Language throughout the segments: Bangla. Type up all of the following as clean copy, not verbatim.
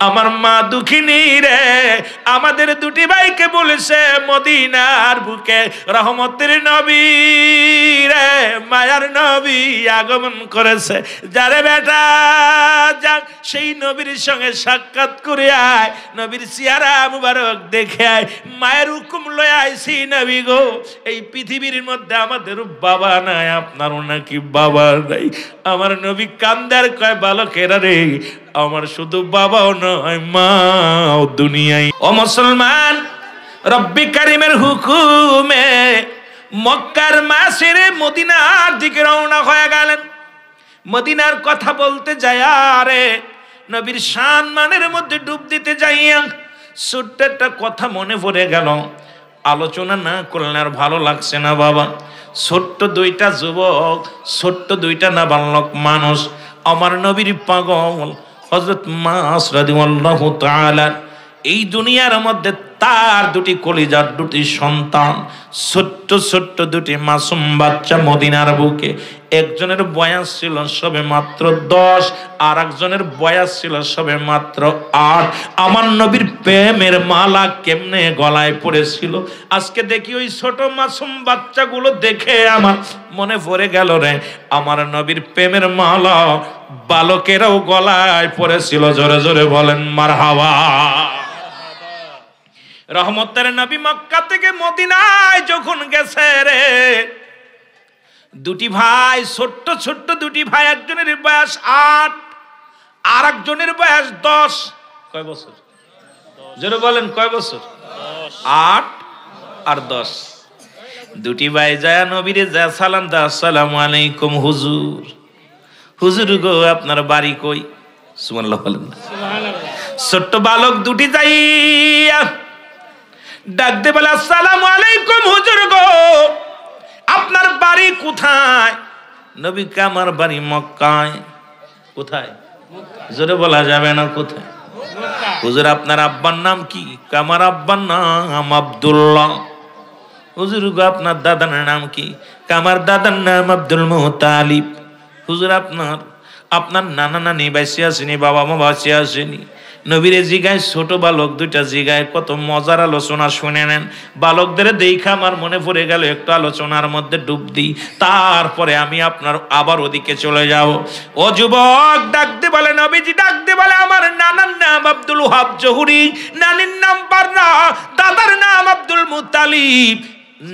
আমার মা দুঃখিনী রে, আমাদের দুটি ভাইকে বলেছে মদিনার বুকে রহমতের নবী রে, মায়ার নবী আগমন করেছে। যারে বেটা যাক সেই নবীর সঙ্গে সাক্ষাৎ করে আয়, নবীর চেহারা মুবারক দেখে আয়। মায়ের হুকুম লয়ে আইছি নবী গো, এই পৃথিবীর মধ্যে আমাদের বাবা নাই, আপনারও নাকি বাবা নাই। আমার নবী কান্দার কয় বালকেরা রে, আমার শুধু বাবাও নয় মাও দুনিয়ায়। ও মুসলমান, রব্বি কারিমের হুকুমে মক্কার মা ছেড়ে মদিনার দিকে রওনা হয়ে গেলেন। মদিনার কথা বলতে যায় আরে নবীর সম্মানের মধ্যে ডুব দিতে যাইয়া ছোট্ট একটা কথা মনে পড়ে গেল। আলোচনা না করলে আর ভালো লাগছে না বাবা। ছোট্ট দুইটা যুবক, ছোট্ট দুইটা নাবালক মানুষ, আমার নবীর পাগল হযরত মাস রাদিয়াল্লাহু তাআলা এই দুনিয়ার মধ্যে তার দুটি কলিজার দুটি সন্তান, ছোট্ট ছোট্ট দুটি মাসুম বাচ্চা মদিনার বুকে। একজনের বয়স ছিল সবে মাত্র 10, আর একজনের বয়স ছিল সবে মাত্র 8। আমার নবীর প্রেমের মালা কেমনে গলায় পড়েছিল। আজকে দেখি ওই ছোট মাসুম বাচ্চাগুলো দেখে আমার মনে পড়ে গেল রে, আমার নবীর প্রেমের মালা বালকেরাও গলায় পড়েছিল। জোরে জোরে বলেন মারহাবা। রহমতের নবী মক্কা থেকে মদিনায় যখন গেছে রে, দুটি ভাই, ছোট্ট ছোট্ট দুটি ভাই, একজনের বয়স 8 আর একজনের বয়স 10। কয় বছর? জোরে বলেন কয় বছর? 8 আর 10। দুটি ভাই যায় নবীরে যা সালাম দা, আসসালামু আলাইকুম হুজুর। হুজুর গো আপনার বাড়ি কই? সুবহানাল্লাহ বলেন। ছোট্ট বালক দুটি যাইয়া ডাক দে বলে, আসসালামু আলাইকুম হুজুর গো আপনার বাড়ি কোথায়? নবী কে আমার বাড়ি মক্কায়। কোথায়? জোরে বলা যাবে না কোথায়। হুজুর আপনার আব্বার নাম কি? আমার আব্বার নাম আব্দুল্লাহ। হুজুর গো আপনার দাদার নাম কি? আমার দাদার নাম আব্দুল মুত্তালিব। হুজুর আপনার নানা নানি বেঁচে আসেনি, বাবা মা বেঁচে আসেনি? নবীরে জিগায়, ছোট বালক দুইটা জিগায়, কত মজার আলোচনা শুনে নেন। বালকদের দেখা আমার মনে পড়ে গেল একটু আলোচনার মধ্যে ডুব দিই, তারপরে আমি আপনার আবার ওদিকে চলে যাব। ও যুবক ডাকতে বলে, নবীজি ডাকতে বলে, আমার নানার নাম আব্দুল ওয়াহাব জহুরি, নানির নাম বাররা, দাদার নাম আব্দুল মুত্তালিব।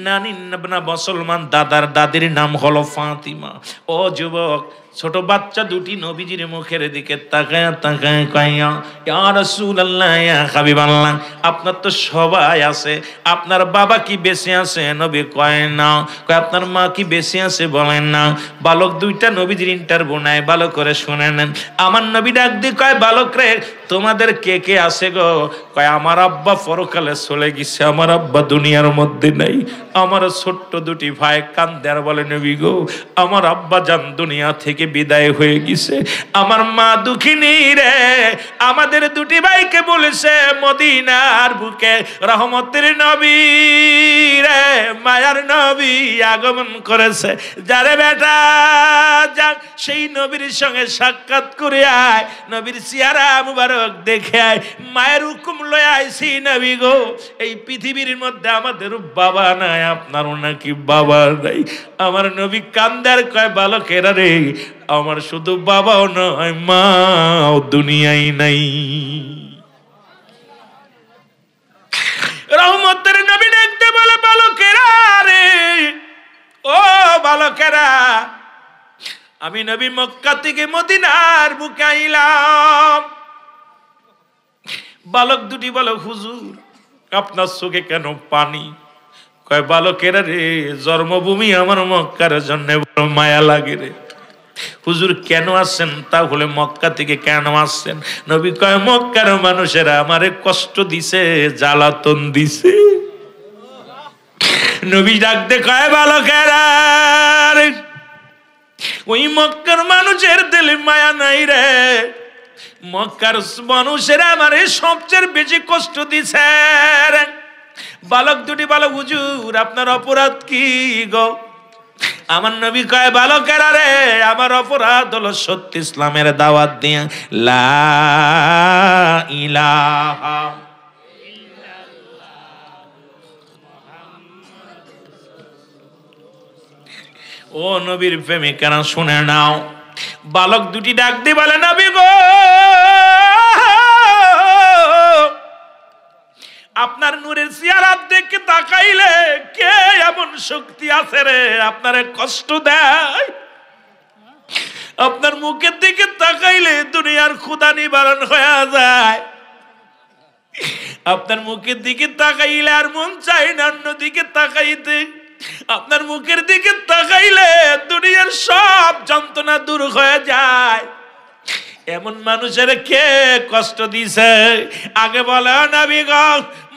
নানির নাম মুসলমান, দাদার দাদির নাম হলো ফাতিমা। ও যুবক, ছোট বাচ্চা দুটি নবীজির মুখের দিকে তাকায় তাকায় কইয়া, ইয়া রাসূলুল্লাহ ইয়া হাবিবাল্লাহ আপনার তো সবাই আছে, আপনার বাবা কি বেঁচে আছে? নবী কয় না। কয় আপনার মা কি বেঁচে আছে? বলেন না। বালক দুইটা নবীজির ইন্টারভিউ নেয়, ভালো করে শুনে নেন। আমার নবী ডাক দিয়ে কয়, বালক রে তোমাদের কে কে আছে গো? কয় আমার আব্বা পরকালে চলে গেছে, আমার আব্বা দুনিয়ার মধ্যে নাই। আমার ছোট্ট দুটি ভাই কান্দে আর বলে, নবী গো আমার আব্বা জান দুনিয়া থেকে বিদায় হয়ে গেছে। আমার মা দুঃখিনী রে, আমাদের দুটি ভাইকে বলেছে মদিনার বুকে রহমতের নবী রে, মায়ার নবী আগমন করেছে। যারে বেটা যাক সেই নবীর সঙ্গে সাক্ষাৎ করে আয়, নবীর চেহারা মুবারক দেখে আয়। মায়ের হুকুম লয়ে আইছি নবী গো, এই পৃথিবীর মধ্যে আমাদের বাবা নাই, আপনারও নাকি বাবা নাই। আমার নবী কান্দার কয় বালকেরা রে, আমার শুধু বাবাও নয় মাও দুনিয়ায় নাই। রহমতের নবী দেখতে বলে, বালকেরা রে, ও বালকেরা, আমি নবী মক্কা থেকে মদিনার বুকে আইলাম। বালক দুটি বলে, হুজুর আপনার চোখে কেন পানি? কয় বালকেরা রে, জন্মভূমি আমার মক্কার জন্য বড় মায়া লাগে রে। হুজুর কেন আসছেন? তাহলে মক্কা থেকে কেন আসছেন? নবী কয়, মক্কার মানুষেরা আমারে কষ্ট দিছে, জ্বালাতন দিছে। নবী ডাকতে কয়, বালকেরা রে, ওই মক্কার মানুষের দিলে মায়া নাই রে। মক্কার মানুষেরা আমারে সবচেয়ে বেশি কষ্ট দিছে। বালক দুটি বলে, হুজুর আপনার অপরাধ কি গো? আমার নবী কয়, বালকেরা রে, আমার অপরাধ হলো সত্য ইসলামের দাওয়াত দিয়া লা ইলাহা। ও নবীর প্রেমিকেরা শুনে নাও, বালক দুটি ডাক দিয়ে বলে, নবী গো, আপনার নূরের চেহারা দেখে তাকাইলে কে এমন শক্তি আছে রে আপনারে কষ্ট দেয়? আপনার মুখের দিকে তাকাইলে দুনিয়ার ক্ষুধা নিবারণ হয়ে যায়। আপনার মুখের দিকে তাকাইলে আর মন চাই না অন্য দিকে তাকাইতে। আপনার মুখের দিকে তাকাইলে দুনিয়ার সব যন্ত্রণা দূর হয়ে যায়। এমন মানুষের কে কষ্ট দিছে? আগে বলে, নবী গো,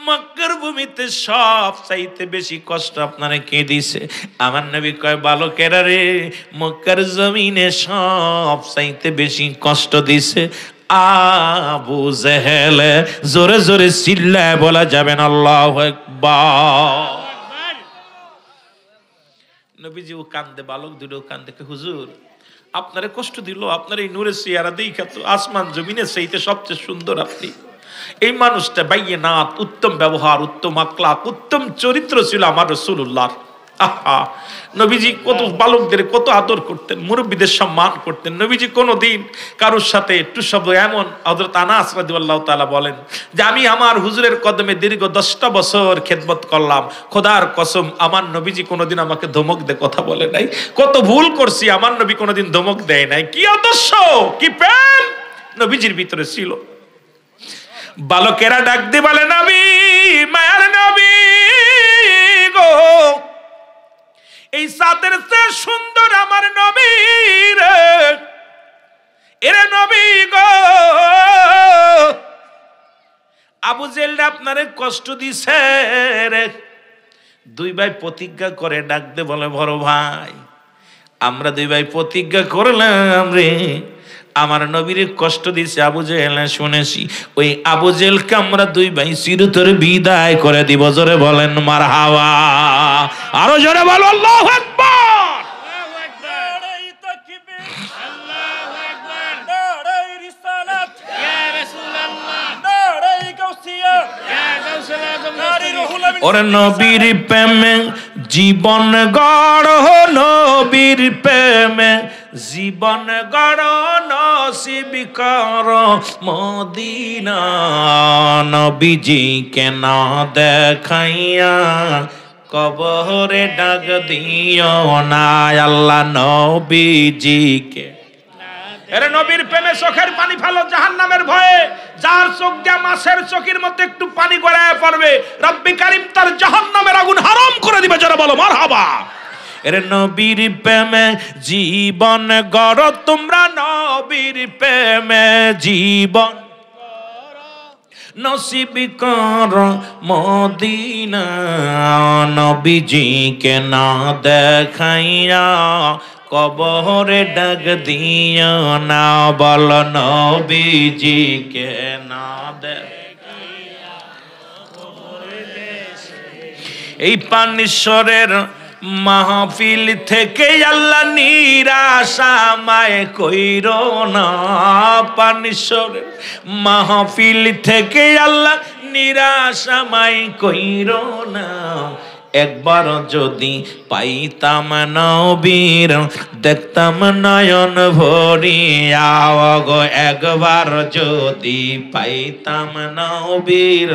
মক্কার ভূমিতে সব চাইতে বেশি কষ্ট আপনারে কে দিছে? আমার নবী কয়, বালকেরা রে, মক্কার জমিনে সব চাইতে বেশি কষ্ট দিছে আবু জেহেল। জোরে জোরে চিল্লায় বলা যাবেন আল্লাহু আকবার। নবীজি ও কান্দে, বালক দুটো কান্দে, হুজুর আপনারে কষ্ট দিল, আপনার এই নূরের চেহারা দেখা তো আসমান জমিনের চাইতে সবচেয়ে সুন্দর আপনি। এই মানুষটা বাইয়িনাত, উত্তম ব্যবহার, উত্তম আখলাক, উত্তম চরিত্র ছিল আমার রাসূলুল্লাহ। আহা, নবীজি কত বালকদের কত আদর করতেন, মুরব্বীদের সম্মান করতেন। নবীজি কোনোদিন কারোর সাথে একটু শব্দ, এমন হযরত আনাস রাদিয়াল্লাহু তাআলা বলেন যে আমি আমার হুজুরের কদমে দীর্ঘ 10টা বছর খেদমত করলাম, খোদার কসম আমার নবীজি কোনোদিন আমাকে ধমক দিয়ে কথা বলে নাই। কত ভুল করছি, আমার নবী কোনোদিন ধমক দেয় নাই। কি আদর্শ, কি প্রেম নবীজির ভিতরে ছিল। বালকেরা ডাক দিয়ে বলে, নবী, মায়ার নবী গো, এই সাদের চেয়ে সুন্দর আমার নবী রে, এরে নবী গো, আবু জেহেল আপনারে কষ্ট দিছে রে। দুই ভাই প্রতিজ্ঞা করে ডাক দিয়ে বলে, বড় ভাই, আমরা দুই ভাই প্রতিজ্ঞা করলাম রে, আমার নবীর কষ্ট দিছে আবু জেহেল শুনেছি, ওই আবু জেহেলকে আমরা দুই ভাই চিরতরে বিদায় করে দিব। জোরে বলেন মারহাবা, আরো জোরে বলো আল্লাহু আকবার। ওরে নবীর প্রেমে জীবন গড়, নবীর প্রেমে জীবন গড়, নসিব কর মদিনা। নবীজি কেন দেখাইয়া কবরে ডাক দিও না, আল্লাহ নবীজিকে। এরে নবীর প্রেমে চোখের পানি ফেলো জাহান্নামের ভয়ে। যার চোখ দিয়া মাছের চোখের মধ্যে একটু পানি গড়ায় পড়বে, রব্বি কারীম তার জাহান্নামের আগুন হারাম করে দিবে। যারা বলো মারহাবা। এরে নবীর প্রেমে জীবন গড় তোমরা, নবীর প্রেমে জীবন নসিব কর মদিনা। নবীজিকে না দেখাইয়া কবরে ডাক দিও না, বল নবীজিকে না দেখাইয়া। এই পানিশ্বরের মাহফিল থেকে আল্লাহ নিরাশা মায় কইরো না, পানিশ্বরের মাহফিল থেকে আল্লাহ নিরাশা মায় কইরো না। একবার যদি পাইতাম নবীর দেখতাম নয়ন ভরিয়া, গো একবার যদি পাইতাম নবীর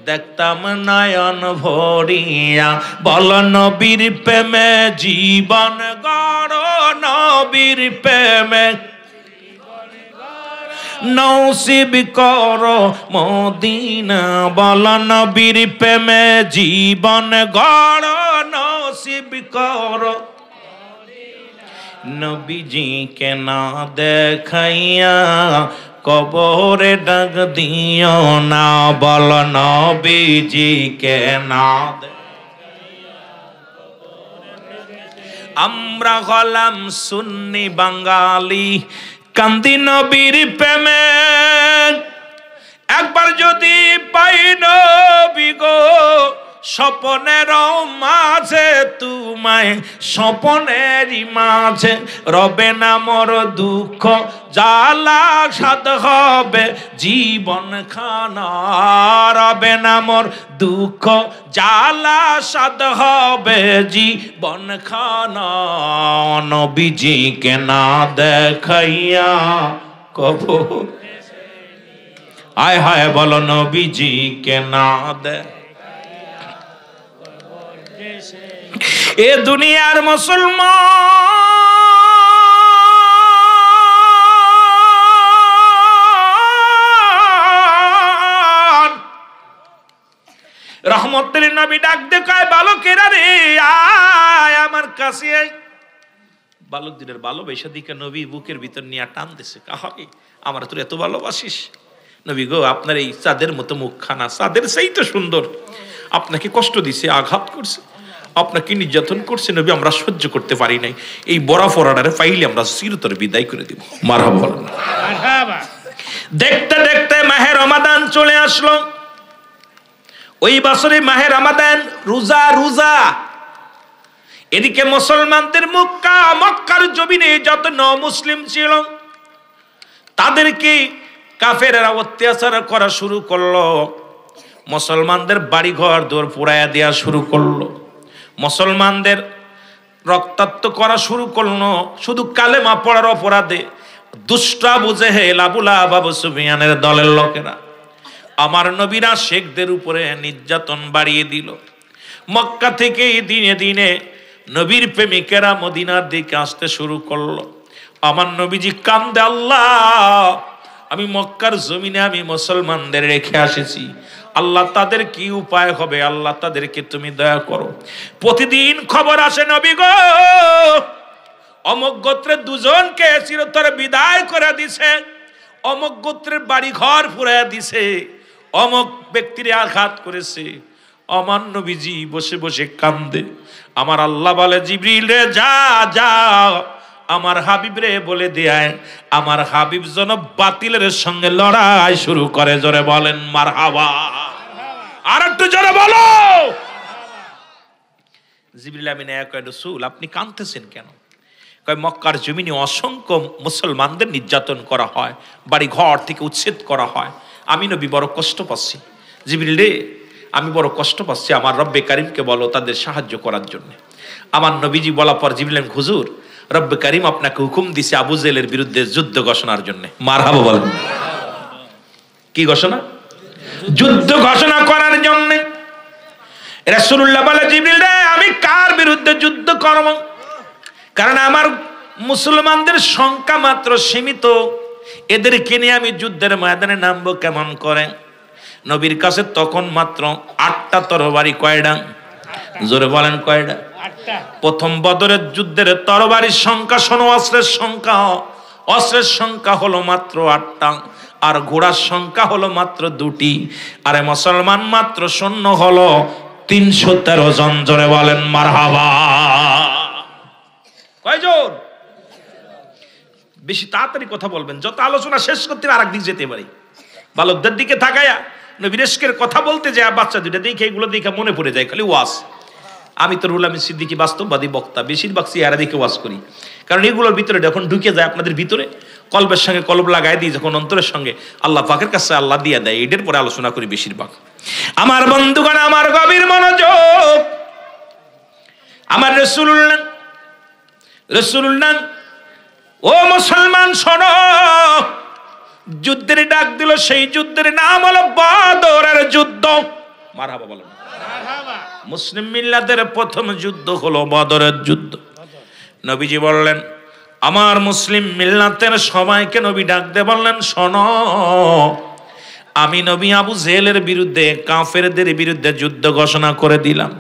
দেখতাম নয়ন ভরিয়া। বল নবীর প্রেমে জীবন গড়, নবীর প্রেমে নসিব কর মদিনা। বল নবীর প্রেমে জীবন গড়, নসিব কর। নবীজিকে না দেখাইয়া কবরে ডাক দিও না, বল নবীজিকে না। আমরা হলাম সুন্নি বাঙালি, কান্দি নবীর প্রেমে। একবার যদি পাই নবী গো স্বপনের মাঝে তোমায় স্বপনেরই মাঝে রবে না মোর দুঃখ জ্বালা সাদ হবে জীবন খানা রবে না মোর দুঃখ জ্বালা সাদ হবে জীবন খানা নবীজিকে না দেখাইয়া কবো আয় হায় বলো নবীজিকে না দে এ দুনিয়ার মুসলমান রহমতের নবী ডাক দেখায় বালকেরা রে আয় আমার কাছে আয় বালক দিনের ভালোবাসা দিকে নবী বুকের ভিতর নিয়ে টান দিছে কাহাকে আমার তোর এত ভালোবাসিস নবী গো আপনার এই চাঁদের মতো মুখখানা চাঁদের সেই তো সুন্দর আপনাকে কষ্ট দিছে আঘাত করছে আপনাকে নির্যাতন করছে নবী আমরা সহ্য করতে পারি নাই এই বড় ফরাডারে পাইলে আমরা চিরতরে বিদায় করে দিব মারহাবা বলেন মারহাবা দেখতে দেখতে মাহে রমাদান চলে আসলো ওই বছরে মাহে রমাদান রোজা এদিকে মুসলমানদের মক্কার জমিনে যত মুসলিম ছিল তাদেরকে কাফেররা অত্যাচার করা শুরু করলো মুসলমানদের বাড়ি ঘর দোর পোড়ায়া দেওয়া শুরু করলো মুসলমানদের রক্তাক্ত করা শুরু করলো শুধু কালেমা পড়ার অপরাধে দুষ্টা বুঝে আবু লাহাব আবু সুফিয়ানের দলের লোকেরা আমার নবীরা শেখদের উপরে নির্যাতন বাড়িয়ে দিল মক্কা থেকে দিনে দিনে নবীর প্রেমিকেরা মদিনার দিকে আসতে শুরু করলো আমার নবীজি কান্দে আল্লাহ আমি মক্কার জমিনে আমি মুসলমানদের রেখে আসেছি আল্লাহ তাদের কি উপায় হবে আল্লাহ তাদেরকে তুমি দয়া করো প্রতিদিন খবর আসে নবী গো অমুক গোত্রের দুজনকে চিরতরে বিদায় করে দিছে অমুক গোত্রের বাড়ি ঘর পুরাইয়া দিছে অমুক ব্যক্তির আঘাত করেছে আমার নবীজি বসে বসে কান্দে আমার আল্লাহ বলে জিবরিল রে যা যা আমার হাবিব রে বলে দেয় আমার হাবিব যেন বাতিলের সঙ্গে লড়াই শুরু করে জোরে বলেন মারহাবা আর একটু জোরে বলো জিবরিল আমিন কয় রাসূল আপনি কাঁদতেছেন কেন কয় মক্কার জমিনে অসংখ্য মুসলমানদের নির্যাতন করা হয় বাড়ি ঘর থেকে উচ্ছেদ করা হয় আমি নবী বড় কষ্ট পাচ্ছি জিবরিল রে আমি বড় কষ্ট পাচ্ছি আমার রব্বে কারিমকে বলো তাদের সাহায্য করার জন্য আমার নবীজি বলা পর জিবরিল হুজুর রব্বে কারিম আপনাকে হুকুম দিছে আবু জেহেলের বিরুদ্ধে যুদ্ধ ঘোষণার জন্য মারহাবা বলেন কি ঘোষণা যুদ্ধ ঘোষণা করার জন্য রাসূলুল্লাহ বলে জিবরিল রে আমি কার বিরুদ্ধে যুদ্ধ করব কারণ আমার মুসলমানদের সংখ্যা মাত্র সীমিত এদেরকে নিয়ে আমি যুদ্ধের ময়দানে নামবো কেমন করে নবীর কাছে তখন মাত্র 8টা তরবারি কয়টা জোরে বলেন কয়টা প্রথম বদরের যুদ্ধের তরবারির সংখ্যা শোনো অস্ত্রের সংখ্যা হলো মাত্র 8টা আর ঘোড়ার সংখ্যা হলো মাত্র 2টি আরে মুসলমান মাত্র সৈন্য হলো 313 জন জোরে বলেন মারহাবা কয়জন বেশি তাড়াতাড়ি কথা বলবেন যত আলোচনা শেষ করতে আরেক দিক যেতে পারি বালকদের দিকে তাকায়া নবীরেশকের কথা বলতে যায় বাচ্চা দুইটা দেখে এগুলো দেখে মনে পড়ে যায় খালি ওয়াজ আমি তো রুহুল আমিন সিদ্দিকী বাস্তববাদী বক্তা বেশিরভাগ চেহারা দেখে ওয়াজ করি কারণ এগুলোর ভিতরে যখন ঢুকে যায় আপনাদের ভিতরে কলবের সঙ্গে কলব লাগাই দিই যখন অন্তরের সঙ্গে আল্লাহ পাকের কাছে আল্লাহ দিয়ে দেয় এটার পরে আলোচনা করি বেশিরভাগ আমার বন্ধুগণ আমার গভীর মনোযোগ আমার রাসূলুল্লাহ ও মুসলমান শোনো যুদ্ধের ডাক দিল সেই যুদ্ধের নাম হলো বদরের যুদ্ধ মারহাবা বলেন মারহাবা মুসলিম মিল্লাতের প্রথম যুদ্ধ হলো বদরের যুদ্ধ নবীজি বললেন আমার মুসলিম মিল্লাতের সবাইকে নবী ডাক দিয়ে বললেন শোনো আমি নবী আবু জেহেলের বিরুদ্ধে কাফেরদের বিরুদ্ধে যুদ্ধ ঘোষণা করে দিলাম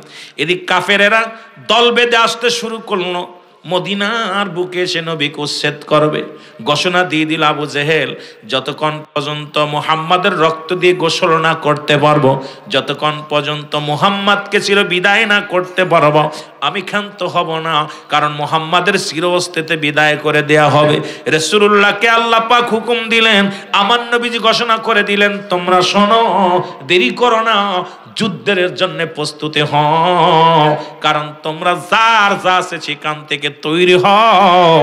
এদিক কাফেরেরা দল বেঁধে আসতে শুরু করলো মদিনার বুকে এসে নবীকে উচ্ছেদ করবে ঘোষণা দিয়ে দিল আবু জেহেল যতক্ষণ পর্যন্ত মুহাম্মাদের রক্ত দিয়ে গোসল না করতে পারবো যতক্ষণ পর্যন্ত মুহাম্মাদকে চির বিদায় না করতে পারবো আমি ক্ষান্ত হব না, কারণ মুহাম্মাদের চিরস্থায়ীতে বিদায় করে দেয়া হবে। রাসূলুল্লাহকে আল্লাহ পাক হুকুম দিলেন, আমার নবীজি ঘোষণা করে দিলেন, তোমরা শোনো, দেরি করো না, যুদ্ধের জন্য প্রস্তুতি হও, কারণ তোমরা যার যা আছে সেখান থেকে তৈরি হও,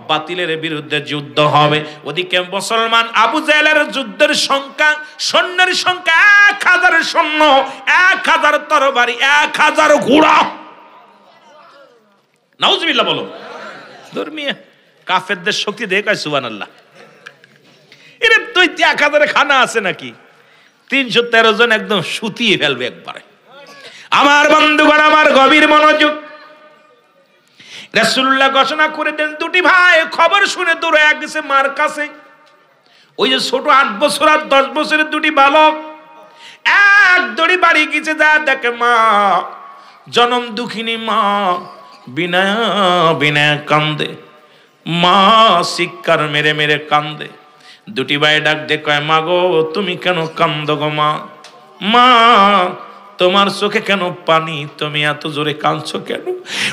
বাতিলের বিরুদ্ধে যুদ্ধ হবে। ওদিকে মুসলমান আবু জাহেলের যুদ্ধের সংখ্যা, সৈন্যের সংখ্যা 1000 সৈন্য, 1000 তরবারি, 1000 ঘোড়া। নাউজুবিল্লাহ বলো। ধর্মীয় কাফেরদের শক্তি দেখে সুবহানাল্লাহ। এর তুই 1000 খানা আছে নাকি? 313 জন একদম সুতিয়ে ফেলবে একবারে। আমার বন্ধুগণ, আমার গভীর মনোযোগ। রাসূলুল্লাহ ঘোষণা করে দেন, দুটি ভাই খবর শুনে দৌড়ে গেছে মার কাছে। ওই যে ছোট 8 বছর আর 10 বছরের দুটি বালক এক দড়ি বাড়ি গেছে, যা দেখে মা, জনম দুঃখিনী মা বিনা বিনা কান্দে, মা চিৎকার মেরে মেরে কান্দে। দুটি ভাই ডাক দে কয়, মা গো তুমি কেন কান্দো গো মা? মা তোমার চোখে কেন পানি? তুমি এত জোরে কাঁদছো কেন?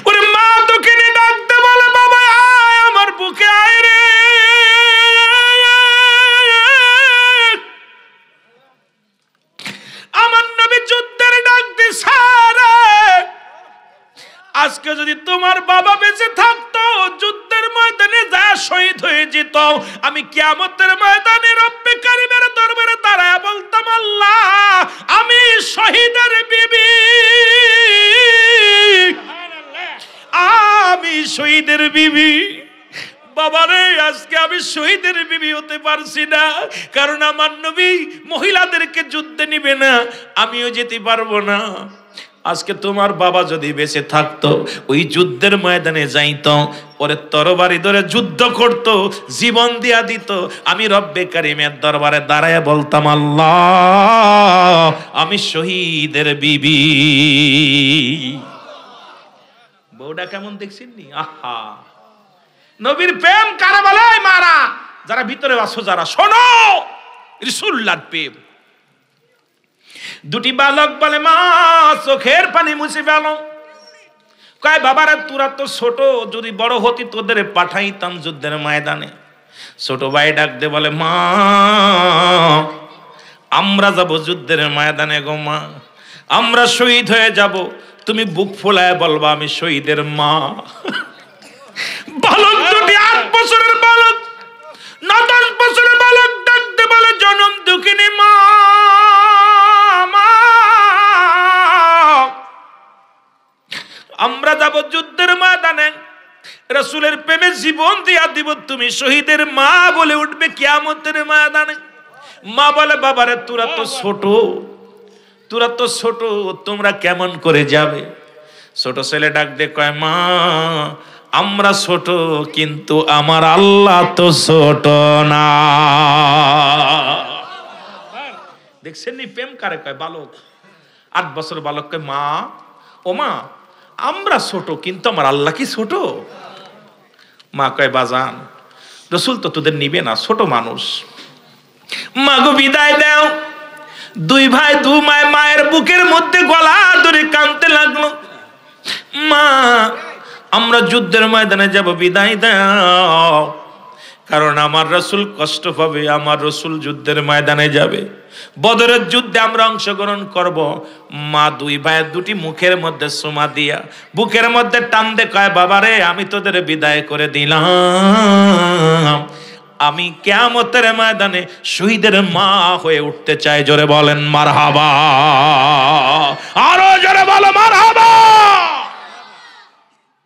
ওরে মা তোকে ডাক দে, বলে বাবা আয় আমার বুকে আয় রে। আমার নবী যুদ্ধের ডাক দি, সারা আজকে যদি তোমার বাবা বেঁচে থাকতো, যুদ্ধের ময়দানে যা শহীদ হয়ে যেত, আমি কিয়ামতের ময়দানে রব্বে কারিমের দরবারে দাঁড়ায় বলতাম, আল্লাহ আমি শহীদের বিবি, আমি শহীদের বিবি। বাবারে আজকে আমি শহীদের বিবি হতে পারছি না, কারণ আমার নবী মহিলাদেরকে যুদ্ধে নিবে না, আমিও যেতে পারবো না। আজকে তোমার বাবা যদি বেঁচে থাকতো, ওই যুদ্ধের ময়দানে যাইতো, পরে তরবারি ধরে যুদ্ধ করত, জীবন দিয়া দিত, আমি রব্বে কারিমের দরবারে দাঁড়ায় বলতাম, আল্লাহ আমি শহীদের বিবি। বউটা কেমন দেখছেন নি? আহা, নবীর প্রেম কারা বলে? মারা যারা ভিতরে আছো, যারা শোনো, রাসূলুল্লাহর প্রেম। দুটি বালক বলে, মা চোখের পানি মুছে ফেলো। কয় বাবারা তোরা তো ছোট, যদি বড় হতি তোদের পাঠাইতাম যুদ্ধের ময়দানে। ছোট ভাই ডাক দে বলে, মা আমরা যাব যুদ্ধের ময়দানে গো মা, আমরা শহীদ হয়ে যাব, তুমি বুক ফোলায় বলবা আমি শহীদের মা। বালক দুটি 8 বছরের বালক, 9-10 বছরের বালক ডাক দে বলে, জনম দুঃখিনী মা, আমরা যাব যুদ্ধের ময়দানে, রাসূলের প্রেমে জীবন দিয়া দিব, তুমি শহীদের মা বলে উঠবে কিয়ামতের ময়দানে। মা বলে, বাবারে তোরা তো ছোট, তোরা তো ছোট, তোমরা কেমন করে যাবে? ছোট ছেলে ডাক দে কয়, মা আমরা ছোট, কিন্তু আমার আল্লাহ তো ছোট না। দেখছেন নি প্রেম কারে কয়? বালক 8 বছর বালক কয়, মা ও মা আমরা ছোট, কিন্তু আমার আল্লাহ কি ছোট? মা কয়, বাজান রাসূল তো তোদের নিবে না, ছোট মানুষ। মা গো বিদায় দাও। দুই ভাই দু মায় মায়ের বুকের মধ্যে গলা ধরে কাঁদতে লাগলো, মা আমরা যুদ্ধের ময়দানে যাব, বিদায় দাও, কারণ আমার রাসূল কষ্ট পাবে, আমার রাসূল যুদ্ধের ময়দানে যাবে, বদরের যুদ্ধে আমরা অংশগ্রহণ করব। মা দুই ভাইয়ের দুটি মুখের মধ্যে চুমা দিয়া বুকের মধ্যে টান দে কয়, বাবারে আমি তোদের বিদায় করে দিলাম, আমি কিয়ামতের ময়দানে শহীদের মা হয়ে উঠতে চাই। জোরে বলেন মারহাবা, আরো জোরে বলো মারহাবা।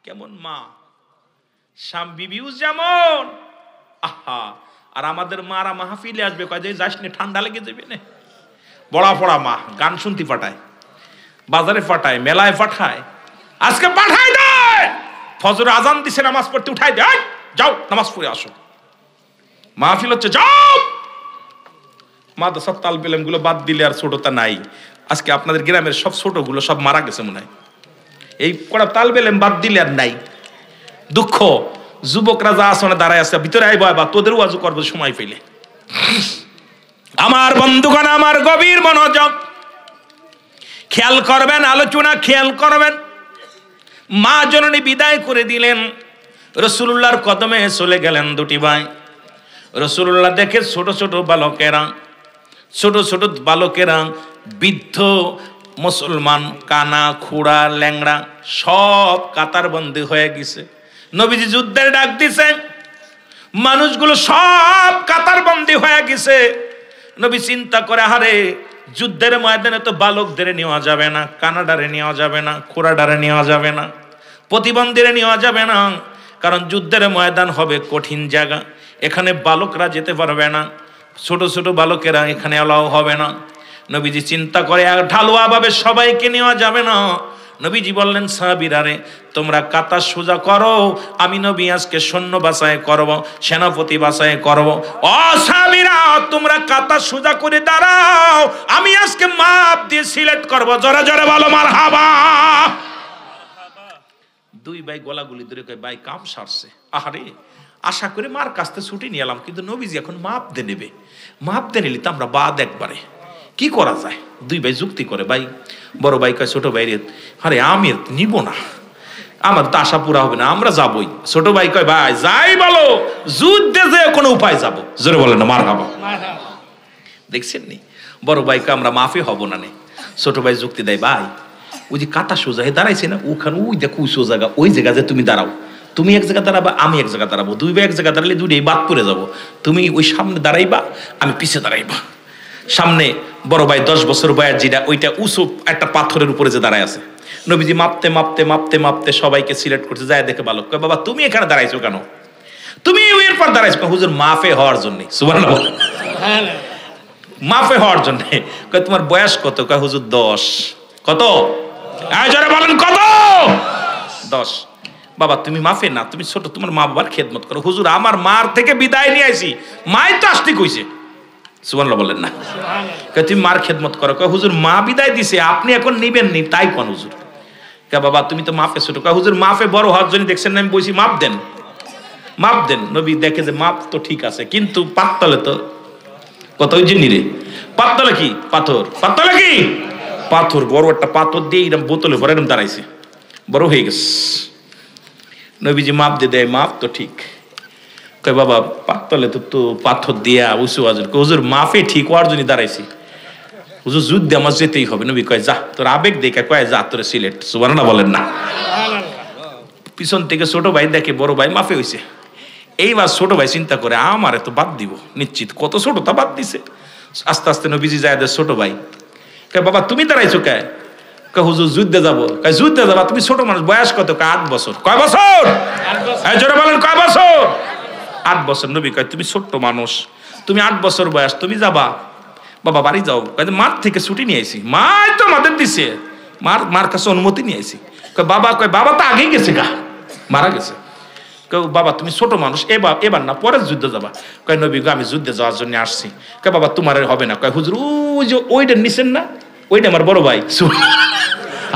কেমন মা? শাম বিবিও যেমন, আহা, আর আমাদের মারা মাহফিলে আসবে, কয় যে যাস নে ঠান্ডা লেগে যাবে না। বড়া পড়া মা গান শুনতে পাঠায়, বাজারে পাঠায়, মেলায় পাঠায়, আজকে পাঠায় দেয়, ফজর আজান দিছে নামাজ পড়তে উঠাই দেয়, যাও নামাজ পড়ে আসো। মাহফিল হচ্ছে, যাও। মাদ্রাসার তালবেলেম গুলো বাদ দিলে আর ছোটতা নাই। আজকে আপনাদের গ্রামের সব ছোট গুলো সব মারা গেছে মনে হয়, এই কড়া তালবেলেম বাদ দিলে আর নাই। দুঃখ, যুবকরা যা আসনে দাঁড়ায় আছে, ভিতরে আইব, বা তোদের ওয়াজ করবো সময় পেলে। আমার বন্ধুগণ, আমার গভীর মনোযোগ খেয়াল করবেন, আলোচনা খেয়াল করবেন। মা জননী বিদায় করে দিলেন, রাসূলুল্লাহর কদমে চলে গেলেন দুটি ভাই। রাসূলুল্লাহ দেখে ছোট ছোট বালকেরা বৃদ্ধ মুসলমান, কানা খুড়া ল্যাংড়া সব কাতারবন্দি হয়ে গেছে। নবীজি যুদ্ধের ডাক দিছেন, মানুষগুলো সব কাতারবন্দি হয়ে গেছে। নবী চিন্তা করে, হারে যুদ্ধের ময়দানে তো বালকদের নেওয়া যাবে না, কানাডারে নেওয়া যাবে না, খুড়াডারে নেওয়া যাবে না, প্রতিবন্ধীরে নেওয়া যাবে না, কারণ যুদ্ধের ময়দান হবে কঠিন জায়গা, এখানে বালকরা যেতে পারবে না, ছোট ছোট বালকেরা এখানে অ্যালাউ হবে না। নবীজি চিন্তা করে, ঢালুয়া ভাবে সবাইকে নেওয়া যাবে না। নবীজি বললেন, সাহাবীরারে তোমরা কাতা সোজা করো, আমি নবী আজকে সৈন্য বাছাই করব, সেনাপতি বাছাই করব। ও সাহাবীরা, তোমরা কাতা সোজা করে দাঁড়াও, আমি আজকে মাপ দিয়ে সিলেক্ট করব। জোরে জোরে বলো মারহাবা। দুই ভাই গোলাগুলি ধরে কয়, ভাই কাম সারছে। আহারে, আশা করে মার কাছতে ছুটি নিয়ে এলাম, কিন্তু নবীজি এখন মাপ দিয়ে নেবে, মাপ দিয়ে নিলি তো আমরা বাদ একবারে, কি করা যায়? দুই ভাই যুক্তি করে। ভাই বড় ভাই কয় ছোট ভাই রে, আরে আমি নিব না, আমার তো আশা পুরা হবে না, আমরা যাবই। ছোট ভাই কয়, ভাই যাই বলো, যুদ্ধে যে কোনো উপায় যাব। জোরে বলে না মারহাবা। দেখছেন নি, বড় ভাই কয় আমরা মাফি হব না নে। ছোট ভাই যুক্তি দেয়, ভাই ওই যে কাতা সোজা হয়ে দাঁড়াইছে না, ওখানে ওই দেখো ওই সোজা, ওই জায়গা যে তুমি দাঁড়াও, তুমি এক জায়গা দাঁড়াবা, আমি এক জায়গা দাঁড়াবো, দুই ভাই এক জায়গা দাঁড়ালে দুইটাই বাদ পড়ে যাবো। তুমি ওই সামনে দাঁড়াইবা, আমি পিছে দাঁড়াইবা। সামনে বড় ভাই 10 বছর বয়স, যেটা ওইটা উঁচু একটা পাথরের উপরে যে দাঁড়ায় আছে। নবীজি মাপতে মাপতে মাপতে মাপতে সবাইকে সিলেক্ট করছে। যায় দেখে বালক কয়, বাবা তুমি এখানে দাঁড়াইছো কেন? তুমি এর পর দাঁড়াইছো? হুজুর মাফে হওয়ার জন্য। সুবহানাল্লাহ, মাফে হওয়ার জন্য। কয় তোমার বয়স কত? কয় হুজুর 10। কত? জোরে বলেন কত? 10। বাবা তুমি মাফে না, তুমি ছোট, তোমার মা বাবার খেদমত করো। হুজুর আমার মার থেকে বিদায় নিয়ে আইছি, মাই তো আসতে কইছে। সুবহানাল্লাহ বলেন না। কয় তুমি মার খেদমত করো। কয় হুজুর মা বিদায় দিছে, আপনি এখন নিবেন নি, তাই কোন হুজুর? কয় বাবা তুমি তো মাফে ছোট। কয় হুজুর মাফে বড় হওয়ার জন্য দেখছেন না আমি বলছি মাপ দেন, মাপ দেন। নবী দেখে যে মাপ তো ঠিক আছে, কিন্তু পাততলে তো কত ওই জিনিস রে, পাততলে কি পাথর, পাততলে কি পাথর, বড় একটা পাথর দিয়ে এরকম বোতলে ভরে এরকম দাঁড়াইছে, বড় হয়ে গেছে। নবীজি মাপ দিয়ে দেয়, মাপ তো ঠিক। কয় বাবা পাততলে তো পাথর দিয়া উঁচু আজ। হুজুর মাফে ঠিক হওয়ার জন্য দাঁড়াইছি, হুজুর যুদ্ধে আমার যেতেই হবে। নবী কয় যা, তোর আবেগ দেখে কয় যা, তোর সিলেট। সুবহানাল্লাহ বলেন না। পিছন থেকে ছোট ভাই দেখে বড় ভাই মাফে হইছে। এইবার ছোট ভাই চিন্তা করে, আমার তো বাদ দিব নিশ্চিত, কত ছোট তা বাদ দিছে। আস্তে আস্তে নবীজি যায় ছোট ভাই কয় বাবা তুমি দাঁড়াইছো কে? কয় হুজুর যুদ্ধে যাবো। কয় যুদ্ধে যাবা? তুমি ছোট মানুষ, বয়স কত? 8 বছর। কয় বছর? জোরে বলেন কয় বছর? 8 বছর। নবী কয় তুমি ছোট্ট মানুষ, তুমি 8 বছর বয়স, তুমি যাবা? বাবা বাড়ি যাও। কয় মার থেকে ছুটি নিয়ে আইছি, মাই তো আমাদের দিছে, মার কাছে অনুমতি নিয়ে আইছি। কয় বাবা তো আগেই গেছে, গা মারা গেছে। কয় বাবা তুমি ছোট মানুষ, এবার না পরে যুদ্ধে যাবা। কয় নবী গো আমি যুদ্ধে যাওয়ার জন্য আসছি। কয় বাবা তোমার হবে না। কয় হুজুর ওই যে ওইটা নিছেন না, ওইটা আমার বড় ভাই।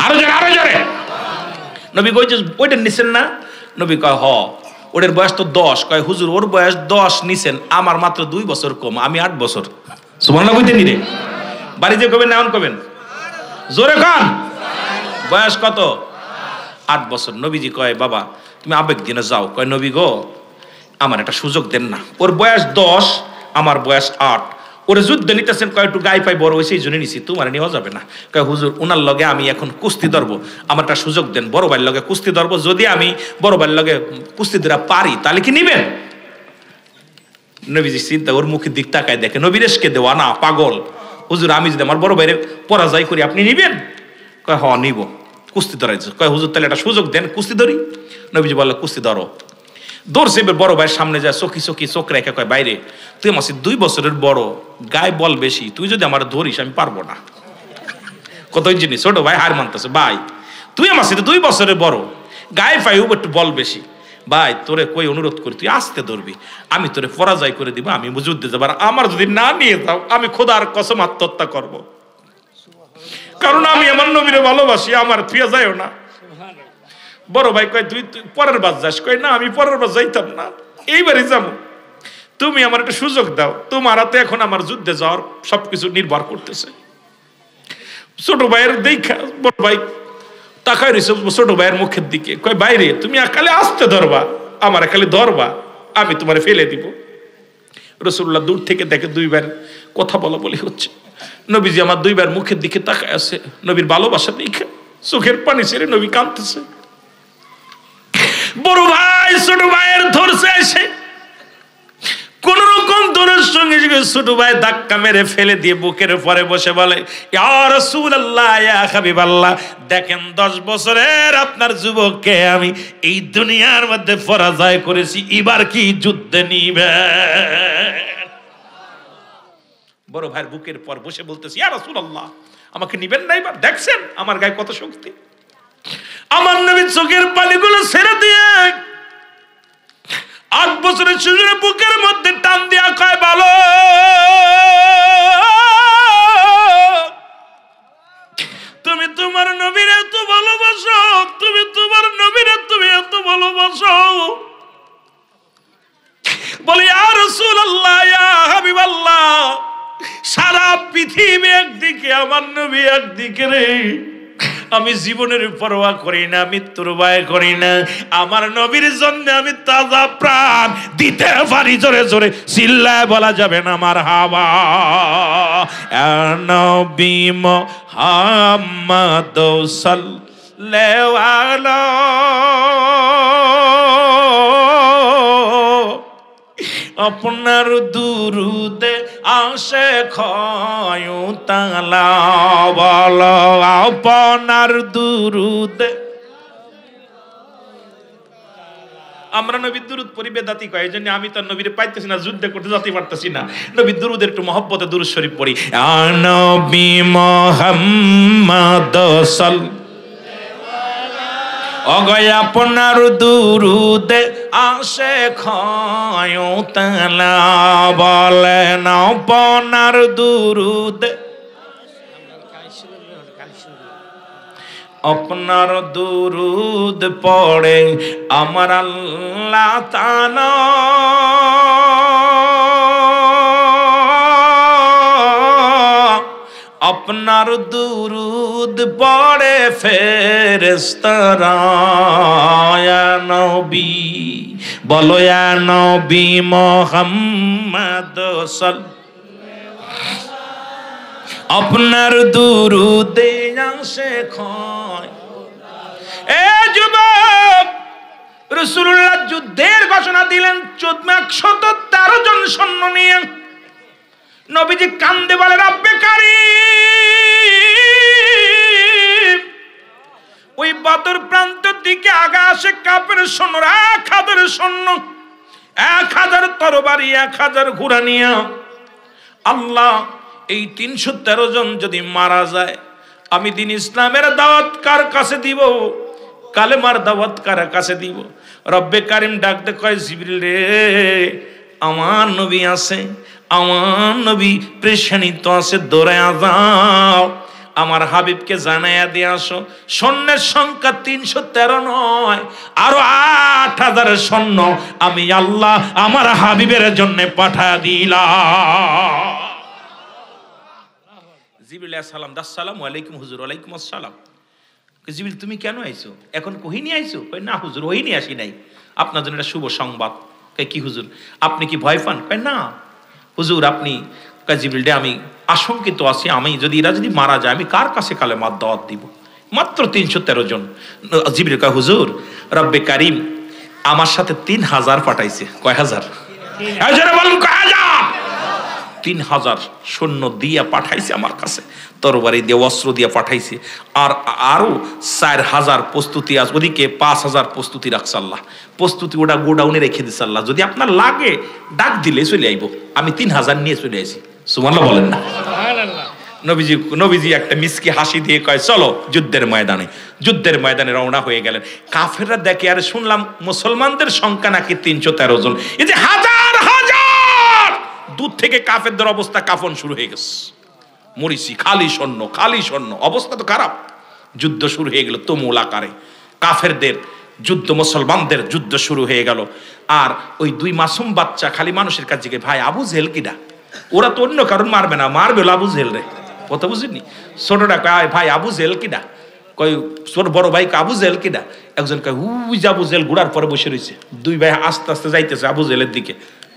আরো জোরে আরো জোরে। নবী কই যে ওইটা নিছেন না? নবী কয় হ, ওদের বয়স তো 10। কয় হুজুর ওর বয়স 10 নিছেন, আমার মাত্র 2 বছর কম, আমি 8 বছর। সুবহানাল্লাহ কইতে নি রে? বাড়ি যে কবেন না এমন কবেন, জোরে খান। বয়স কত? 8 বছর। নবীজি কয় বাবা তুমি আবেগ দিনে যাও। কয় নবী গো আমার একটা সুযোগ দেন না, ওর বয়স 10 আমার বয়স 8, ওরে যুদ্ধ নিতেছেন। কয় একটু গায়ে পাই বড় হয়েছে এই জন্য নিছি, তোমার নেওয়া যাবে না। কয় হুজুর ওনার লগে আমি এখন কুস্তি ধরবো, আমার একটা সুযোগ দেন, বড় ভাইয়ের লগে কুস্তি ধরবো, যদি আমি বড় ভাইয়ের লগে কুস্তি ধরা পারি তাহলে কি নিবেন? নবীজি চিন্তা, ওর মুখের দিক তাকায় দেখে, নবী রেশকে দেওয়া না পাগল। হুজুর আমি যদি আমার বড় ভাইয়ের পরাজয় করি আপনি নিবেন? কয় হ নিব, কুস্তি ধরাইছে। কয় হুজুর তাহলে একটা সুযোগ দেন, কুস্তি ধরি। নবীজি বললো কুস্তি ধরো। দৌড়ছে বড় ভাইয়ের সামনে যায়, চোখি চোখ রেখে কয় বাইরে তুই আমার 2 বছরের বড়, গায়ে বল বেশি, তুই যদি আমার ধরিস আমি পারবো না। কত জিনিস। ছোট ভাই হার মানতেছে, ভাই তুই আমার সাথে 2 বছরের বড়, গায়ে পাই একটু বল বেশি, ভাই তোরে কই অনুরোধ করি তুই আসতে ধরবি, আমি তোরে পরাজয় করে দিব, আমি যুদ্ধে যাবার, আমার যদি না নিয়ে যাও আমি খোদার কসম আত্মহত্যা করবো, কারণ আমি আমার নবীরে ভালোবাসি, আমার ফিরে যাইও না। বড় ভাই কয় তুই পরের বার যাস? কয় না আমি পরের বার যাইতাম না, এইবারই যাবো, তুমি আমার একটা সুযোগ দাও, তোমার হাতে এখন আমার যুদ্ধে যাওয়ার সবকিছু নির্ভর করতেছে। ছোট ভাইয়ের দেখা বড় ভাই তাকায় রয়েছে ছোট ভাইয়ের মুখের দিকে, কয় বাইরে তুমি একালে আসতে ধরবা, আমার একালে ধরবা, আমি তোমার ফেলে দিব। রাসূলুল্লাহ দূর থেকে দেখে দুই ভাইয়ের কথা বলা বলি হচ্ছে। নবীজি আমার দুই ভাইয়ের মুখের দিকে তাকায় আছে, নবীর ভালোবাসা দেখে চোখের পানি ছেড়ে নবী কাঁদতেছে। বড় ভাই ছোট ভাইয়ের ধরছে এসে কোন রকম দূরের সঙ্গে ছোট ভাই ধাক্কা মেরে ফেলে দিয়ে বুকের উপরে বসে বলে, ইয়া রাসূলুল্লাহ, ইয়া হাবিবাল্লাহ, দেখেন 10 বছরের আপনার যুবককে আমি এই দুনিয়ার মধ্যে পরাজয় করেছি, এবার কি যুদ্ধে নিবে? বড় ভাইয়ের বুকের পর বসে বলতেছি, ইয়া রাসূলুল্লাহ, আমাকে নিবেন না এবার? দেখছেন আমার গায়ে কত শক্তি। আমার নবী চোখের পানিগুলো ছেড়ে দিয়ে 8 বছরের শিশুর বুকের মধ্যে টান দিয়া কয়, ভালো তুমি তোমার নবীর এত ভালোবাসো, তুমি তোমার নবীর তুমি এত ভালোবাসো। বলে, ইয়া রাসূলুল্লাহ, ইয়া হাবিবাল্লাহ, সারা পৃথিবী একদিকে, আমার নবী একদিকে রে, আমি জীবনের পরোয়া করি না, মৃত্যুর ভয় করি না, আমার নবীর জন্য আমি তাজা প্রাণ দিতে পারি। জোরে জোরে চিল্লায় বলা যাবে না আমার হাওয়া। নবী মুহাম্মদ সাল্লাল্লাহু আপনার দুরুদে আসে ক্ষয়তালা, বলো আপনার দুরুদে। আমরা নবীর দুরুদ পড়ি বেদাতি কয়, এইজন্য আমি তো নবীরে পাইতেছি না, যুদ্ধ করতে যেতে পারতেছি না। নবীর দুরুদের একটু মহব্বতে দুরুদ শরীফ পড়ি। নবী মুহাম্মদ সাল্লাল্লাহু অগয় আপনার দুরুদে আসে ক্ষয়তালা, বলেন আপনার দুরুদে, আপনার দুরুদ পড়ে আমার আল্লাহ তাআলা আপনার দুরুদ পড়ে ফেরেশতারা। ইয়া নবী, বলো ইয়া নবী মুহাম্মদ সাল্লাল্লাহু আপনার দুরুদে আসে ক্ষয়। এ যুবক, রাসূলুল্লাহ যুদ্ধের ঘোষণা দিলেন 113 জন সৈন্য নিয়ে। নবীজি কান্দে বলে, রব্বে কারীম, ওই বদর প্রান্তের দিকে আগা আসে কাফের সৈন্য, 1000 সৈন্য, 1000 তরবারি, 1000 ঘোড়া নিয়ে। আল্লাহ, এই 313 জন যদি মারা যায়, আমি দিন ইসলামের দাওয়াত কার কাছে দিব? কালেমার দাওয়াত কার কাছে দিব? রব্বে কারীম ডাকতে কয়, জিবরিল রে, আমার নবী আছে, আমার নবী পেরেশানিতে আছে, দৌড়ায়া যাও, আমার হাবিবকে জানাইয়া দিয়ে আসো। সৈন্যের সংখ্যা 313 নয়, আরো 8000 সৈন্য আমি আল্লাহ আমার হাবিবের জন্য পাঠায়া দিলাম। জিবরিল আলাইহিস সালাম, আসসালামু আলাইকুম হুজুর। ওয়ালাইকুম আসসালাম। জিবরিল, তুমি কেন আইছো? এখন কহি নিয়ে আইছো? কই না হুজুর, ওই নিয়ে আসি নাই, আপনার জন্য একটা শুভ সংবাদ। কই কি হুজুর, আপনি কি ভয় পান? কই না হুজুর, আপনি। জিবরিল, আমি আশঙ্কিত আছি, আমি যদি এরা যদি মারা যায়, আমি কার কাছে কালেমার দাওয়াত দিব? মাত্র 313 জন। জিবরিল কয়, হুজুর, রব্বে কারীম আমার সাথে 3000 পাঠাইছে। কয় হাজার? বলুন কয় হাজার? 3000 সৈন্য দিয়া পাঠাইছে আমার কাছে, তরবারি দিয়ে, অস্ত্র দিয়ে পাঠাইছে। আর আরো 4000 প্রস্তুতি আছে, ওদিকে 5000 প্রস্তুতি রাখছে আল্লাহ। প্রস্তুতি ওটা গোডাউনে রেখে দিচ্ছে আল্লাহ, যদি আপনার লাগে ডাক দিলে চলে আইব। আমি 3000 নিয়ে চলে আসি। সুবহানাল্লাহ বলেন না? নবীজি একটা মিষ্টি হাসি দিয়ে কয়, চলো যুদ্ধের ময়দানে। যুদ্ধের ময়দানে রওনা হয়ে গেলেন। কাফেররা দেখে, আর শুনলাম মুসলমানদের সংখ্যা নাকি 313 জন। এই যে হাজার হাজার দূর থেকে কাফেরদের অবস্থা, কাফন শুরু হয়ে গেছে। মরিচি, খালি সৈন্য, খালি সৈন্য, অবস্থা তো খারাপ। যুদ্ধ শুরু হয়ে গেল তুমুল আকারে। কাফেরদের যুদ্ধ, মুসলমানদের যুদ্ধ শুরু হয়ে গেল। আর ওই 2 মাসুম বাচ্চা খালি মানুষের কাছে গিয়ে, ভাই আবু জেহেল কিডা? ওরা তো অন্য কারণ মারবে না, মারবে আবু জেহেল রে। কথা বুঝিনি? ছোটটা কয়, ভাই আবু জেহেল কিডা? কয় ছোট বড় ভাই আবু জেল কিনা, একজন কয় উই যে আবু জেল ঘোড়ার পরে বসে রয়েছে। দুই ভাই আস্তে আস্তে যাইতেছে আবু জেলের দিকে,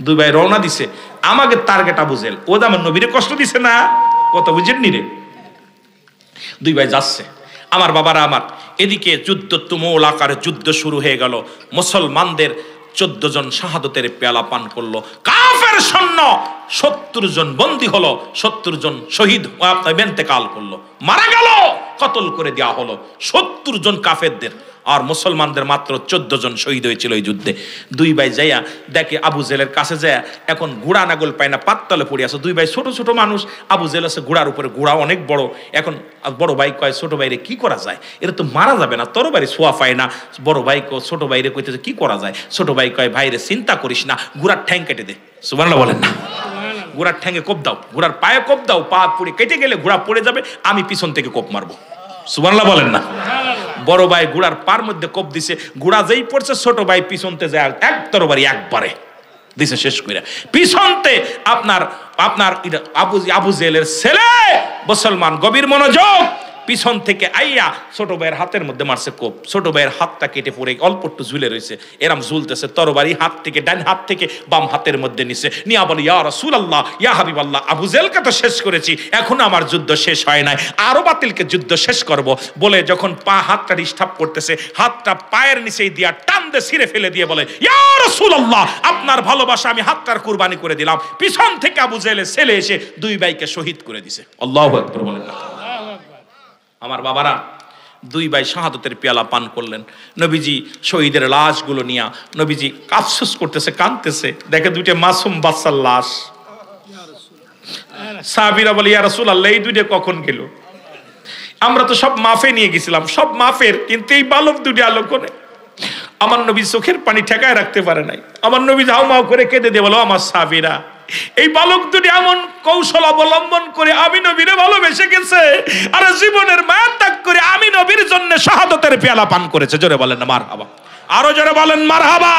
দুই ভাই রওনা দিছে, আমাকে টার্গেট আবু জেল। ও আমার নবীরে কষ্ট দিছে না, কত বুঝেন নি রে। দুই ভাই যাচ্ছে, আমার বাবারা আমার, এদিকে যুদ্ধ তুমুল আকারে যুদ্ধ শুরু হয়ে গেল। মুসলমানদের 14 জন শাহাদতের পেয়ালা পান করলো। কাফের সৈন্য 70 জন বন্দী হলো, 70 জন শহীদ ইন্তেকাল করলো, মারা গেল, কতল করে দেওয়া হলো 70 জন কাফেরদের। আর মুসলমানদের মাত্র 14 জন শহীদ হয়েছিল এই যুদ্ধে। দুই ভাই যাইয়া দেখে আবু জেলের কাছে যায়, এখন ঘোড়া নাগল পায় না, পাততলে পড়ে আছে। দুই ভাই ছোট ছোট মানুষ, আবু জেল আছে ঘোড়ার উপরে, ঘোড়া অনেক বড়। এখন বড় ভাই কয় ছোট ভাইরে কি করা যায়, এটা তো মারা যাবে না, তোর বাড়ি সোয়া পায় না। বড় ভাই ছোট ভাইরে কইতেছে কি করা যায়। ছোট ভাই কয় ভাইরে চিন্তা করিস না, ঘোড়ার ঠ্যাং কেটে দে। সুবহানাল্লাহ বলেন না? ঘোড়ার ঠ্যাঙ্গে কোপ দাও, ঘোড়ার পায়ে কোপ দাও, পা পুড়ে কেটে গেলে ঘোড়া পড়ে যাবে, আমি পিছন থেকে কোপ মারবো। সুবহানাল্লাহ বলেন না? বড় ভাই ঘোড়ার পার মধ্যে কোপ দিছে, ঘোড়া যেই পড়ছে ছোট ভাই পিছনতে যায় এক তরবারি একবারে দিছে শেষ করে। পিছনতে আপনার আবু জেলের ছেলে মুসলমান, গভীর মনোযোগ, পিছন থেকে আইয়া ছোট ভাইয়ের হাতের মধ্যে মারছে কোপ। ছোট ভাইয়ের হাতটা কেটে পড়ে অল্প একটু ঝুলে রয়েছে, এরম ঝুলতেছে। তরবারি হাত থেকে ডান হাত থেকে বাম হাতের মধ্যে নিছে, নিয়া বলে ইয়া রাসূলুল্লাহ, ইয়া হাবিবাল্লাহ, আবু জেলকে তো শেষ করেছি, এখন আমার যুদ্ধ শেষ হয় নাই, আরো বাতিলকে যুদ্ধ শেষ করব বলে যখন হাতটা ডিস্টার্ব করতেছে, হাতটা পায়ের নিচেই দিয়া টান দিয়ে ছিঁড়ে ফেলে দিয়ে বলে ইয়া রাসূলুল্লাহ, আপনার ভালোবাসা আমি হাতটার কুরবানি করে দিলাম। পিছন থেকে আবু জেলের ছেলে এসে দুই ভাইকে শহীদ করে দিছে। আল্লাহু আকবার বলেন না? আমার বাবারা, দুই ভাই শাহাদতের পেয়ালা পান করলেন। নবীজি শহীদের লাশগুলো নিয়ে নবীজি আফসোস করতেছে, কাঁদতেছে, দেখে দুইটা মাসুম বাচ্চার লাশ। সাহাবীরা বলে ইয়া রাসূলুল্লাহ, এই দুইটা কখন গেল? আমরা তো সব মাফে নিয়ে গেছিলাম, সব মাফের, কিন্তু এই বালক দুটি আলোকনে। আমার নবী চোখের পানি ঠেকায় রাখতে পারে নাই। আমার নবী হাউ মাউ করে কেঁদে দিয়ে বলো, আমার সাহাবীরা, এই বালক দুটি এমন কৌশল অবলম্বন করে আমি নবীরে ভালোবেসে গেছে, আর জীবনের মায়া ত্যাগ করে আমি নবীর জন্য শাহাদতের পেয়ালা পান করেছে। জোরে বলেন না মারহাবা? আরো জোরে বলেন মারহাবা?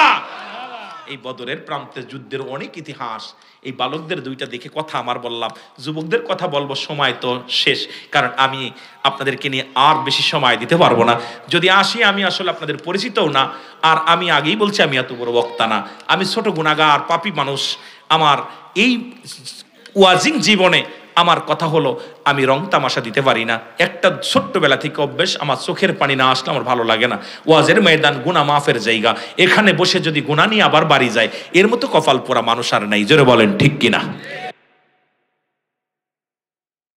এই বদরের প্রান্তে যুদ্ধের অনেক ইতিহাস। এই বালকদের দুইটা দেখে কথা আমার বললাম, যুবকদের কথা বলবো সময় তো শেষ, কারণ আমি আপনাদেরকে নিয়ে আর বেশি সময় দিতে পারবো না। যদি আসি, আমি আসলে আপনাদের পরিচিতও না, আর আমি আগেই বলছি আমি এত বড় বক্তা না, আমি ছোট গুনাহগার পাপী মানুষ। আমার এই ওয়াজিং জীবনে আমার কথা হলো, আমি রং তামাশা দিতে পারি না। একটা ছোট্টবেলা থেকে অভ্যেস, আমার চোখের পানি না আসলে আমার ভালো লাগে না। ওয়াজের ময়দান গুনাহ মাফের জায়গা, এখানে বসে যদি গুনাহ নিয়ে আবার বাড়ি যায়, এর মতো কপাল পোড়া মানুষ আর নাই। জোরে বলেন ঠিক কিনা?